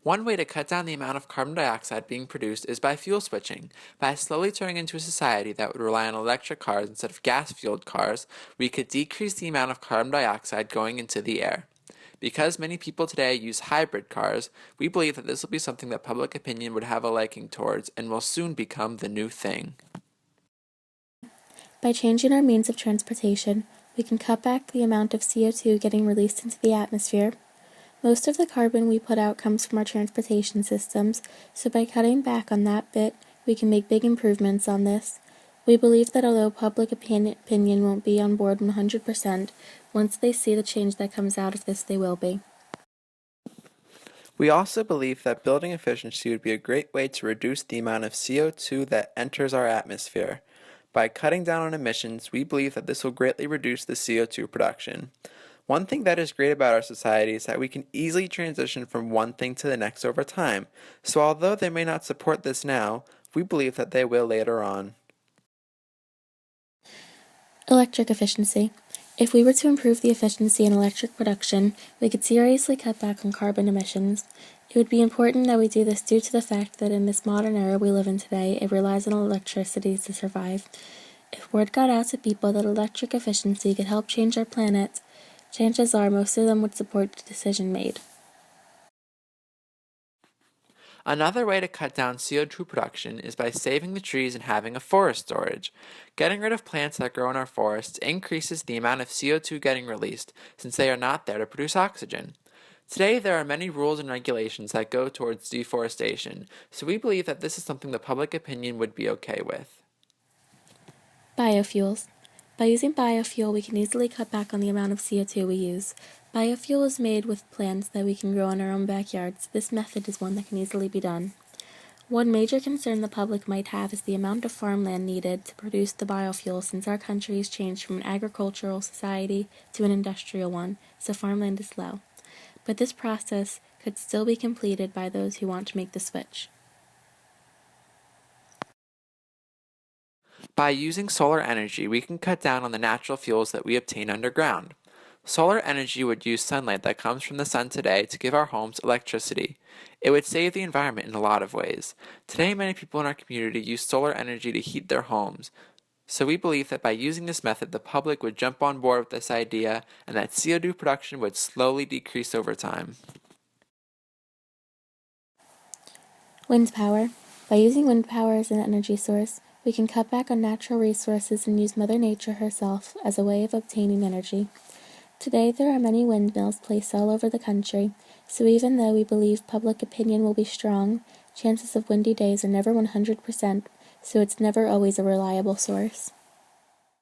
One way to cut down the amount of carbon dioxide being produced is by fuel switching. By slowly turning into a society that would rely on electric cars instead of gas-fueled cars, we could decrease the amount of carbon dioxide going into the air. Because many people today use hybrid cars, we believe that this will be something that public opinion would have a liking towards and will soon become the new thing. By changing our means of transportation, we can cut back the amount of CO2 getting released into the atmosphere. Most of the carbon we put out comes from our transportation systems, so by cutting back on that bit, we can make big improvements on this. We believe that although public opinion won't be on board 100%, once they see the change that comes out of this, they will be. We also believe that building efficiency would be a great way to reduce the amount of CO2 that enters our atmosphere. By cutting down on emissions, we believe that this will greatly reduce the CO2 production. One thing that is great about our society is that we can easily transition from one thing to the next over time, so although they may not support this now, we believe that they will later on. Electric efficiency. If we were to improve the efficiency in electric production, we could seriously cut back on carbon emissions. It would be important that we do this due to the fact that in this modern era we live in today, it relies on electricity to survive. If word got out to people that electric efficiency could help change our planet, chances are most of them would support the decision made. Another way to cut down CO2 production is by saving the trees and having a forest storage. Getting rid of plants that grow in our forests increases the amount of CO2 getting released, since they are not there to produce oxygen. Today, there are many rules and regulations that go towards deforestation, so we believe that this is something the public opinion would be okay with. Biofuels. By using biofuel, we can easily cut back on the amount of CO2 we use. Biofuel is made with plants that we can grow in our own backyards. This method is one that can easily be done. One major concern the public might have is the amount of farmland needed to produce the biofuel, since our country has changed from an agricultural society to an industrial one, so farmland is low. But this process could still be completed by those who want to make the switch. By using solar energy, we can cut down on the natural fuels that we obtain underground. Solar energy would use sunlight that comes from the sun today to give our homes electricity. It would save the environment in a lot of ways. Today, many people in our community use solar energy to heat their homes. So we believe that by using this method, the public would jump on board with this idea and that CO2 production would slowly decrease over time. Wind power. By using wind power as an energy source, we can cut back on natural resources and use Mother Nature herself as a way of obtaining energy. Today, there are many windmills placed all over the country, so even though we believe public opinion will be strong, chances of windy days are never 100%, so it's never always a reliable source.